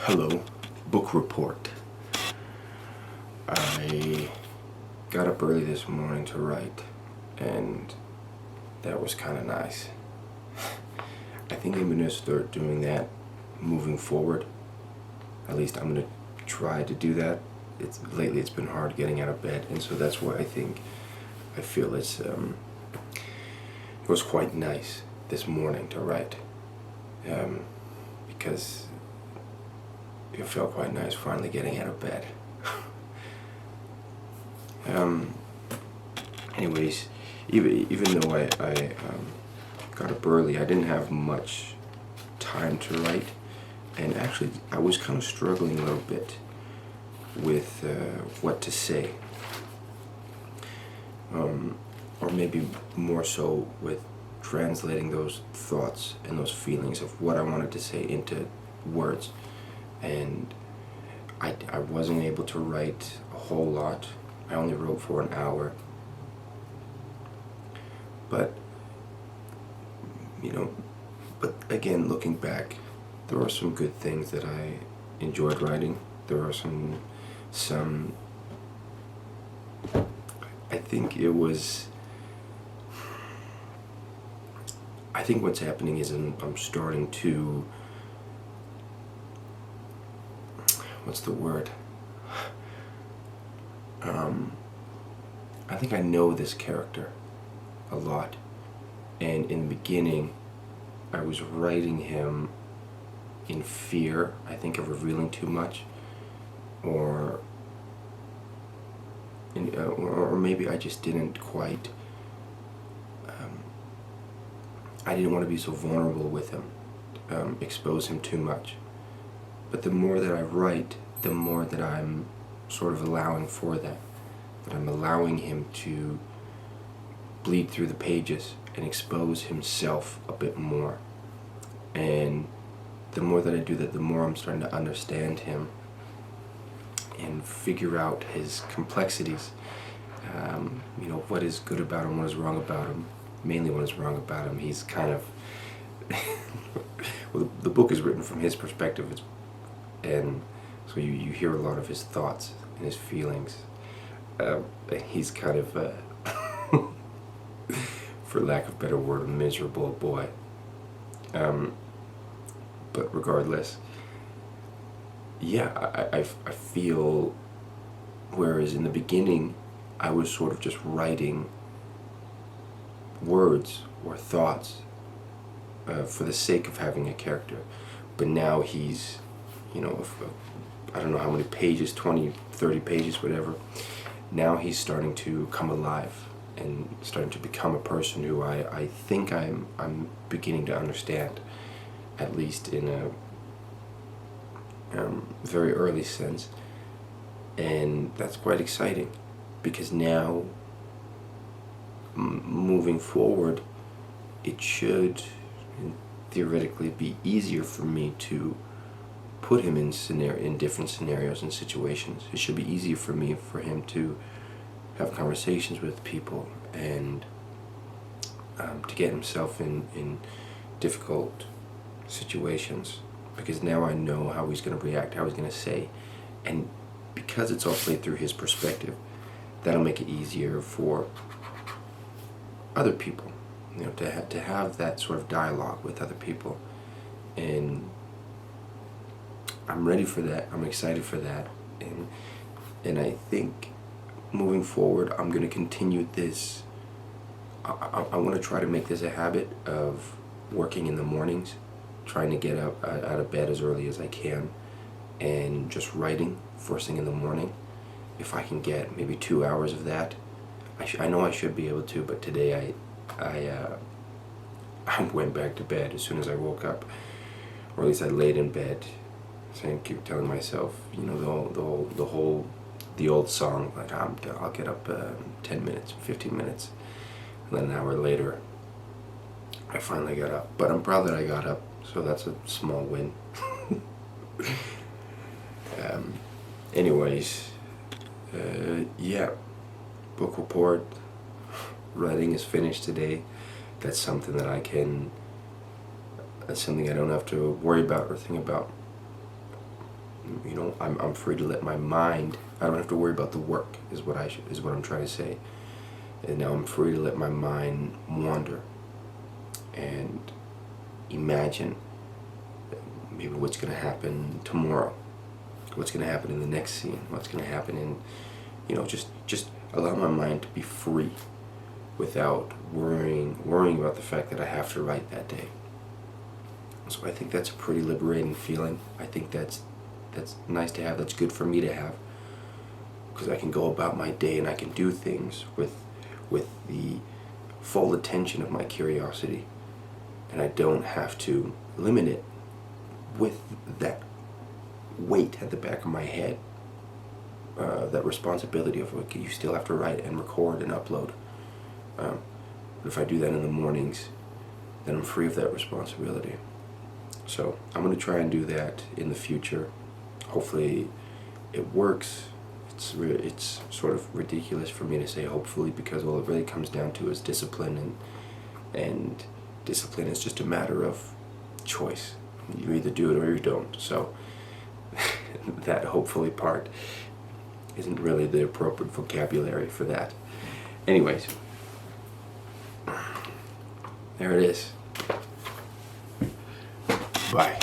Hello, book report. I got up early this morning to write, and that was kind of nice. I think I'm going to start doing that moving forward. At least I'm going to try to do that. Lately it's been hard getting out of bed, and so that's why I feel it was quite nice this morning to write, because it felt quite nice finally getting out of bed. Anyways, even though I got up early, I didn't have much time to write, and actually I was kind of struggling a little bit with what to say, or maybe more so with translating those thoughts and those feelings of what I wanted to say into words. And I wasn't able to write a whole lot. I only wrote for an hour. But again, looking back, there are some good things that I enjoyed writing. There are some I think what's happening is I'm starting to, what's the word? I think I know this character a lot, and in the beginning I was writing him in fear, I think, of revealing too much, or maybe I just didn't quite, I didn't want to be so vulnerable with him, expose him too much. But the more that I write, the more that I'm sort of allowing for that I'm allowing him to bleed through the pages and expose himself a bit more. And the more that I do that, the more I'm starting to understand him and figure out his complexities. What is good about him, what is wrong about him. Mainly what is wrong about him. He's kind of well, the book is written from his perspective, and so you hear a lot of his thoughts and his feelings. He's kind of, for lack of a better word, a miserable boy. But regardless, yeah, I feel, whereas in the beginning I was sort of just writing words or thoughts for the sake of having a character, but now he's, I don't know how many pages, 20, 30 pages, whatever. Now he's starting to come alive and starting to become a person who I think I'm beginning to understand, at least in a very early sense. And that's quite exciting, because now, moving forward, it should theoretically be easier for me to put him in different scenarios and situations. It should be easier for him to have conversations with people, and to get himself in difficult situations, because now I know how he's going to react, how he's going to say, and because it's all played through his perspective, that'll make it easier for other people, to have that sort of dialogue with other people. And I'm ready for that. I'm excited for that. And I think moving forward, I'm going to continue this. I want to try to make this a habit of working in the mornings, trying to get out of bed as early as I can, and just writing first thing in the morning. If I can get maybe 2 hours of that, I know I should be able to, but today I went back to bed as soon as I woke up, or at least I laid in bed, saying, keep telling myself, the old song, like, I'll get up 10 minutes, 15 minutes, and then an hour later, I finally got up. But I'm proud that I got up, so that's a small win. Anyways, yeah, book report, writing is finished today. That's something that that's something I don't have to worry about or think about. You know, I'm free to let my mind. I don't have to worry about the work. Is what I'm trying to say. And now I'm free to let my mind wander and imagine maybe what's going to happen tomorrow, what's going to happen in the next scene, what's going to happen in, you know, just allow my mind to be free without worrying about the fact that I have to write that day. So I think that's a pretty liberating feeling. I think that's nice to have. That's good for me to have, because I can go about my day and I can do things with the full attention of my curiosity, and I don't have to limit it with that weight at the back of my head, that responsibility of, okay, you still have to write and record and upload. But if I do that in the mornings, then I'm free of that responsibility. So I'm going to try and do that in the future. Hopefully it works. It's sort of ridiculous for me to say hopefully, because all it really comes down to is discipline, and discipline is just a matter of choice. You either do it or you don't. So that hopefully part isn't really the appropriate vocabulary for that. Anyways, there it is. Bye.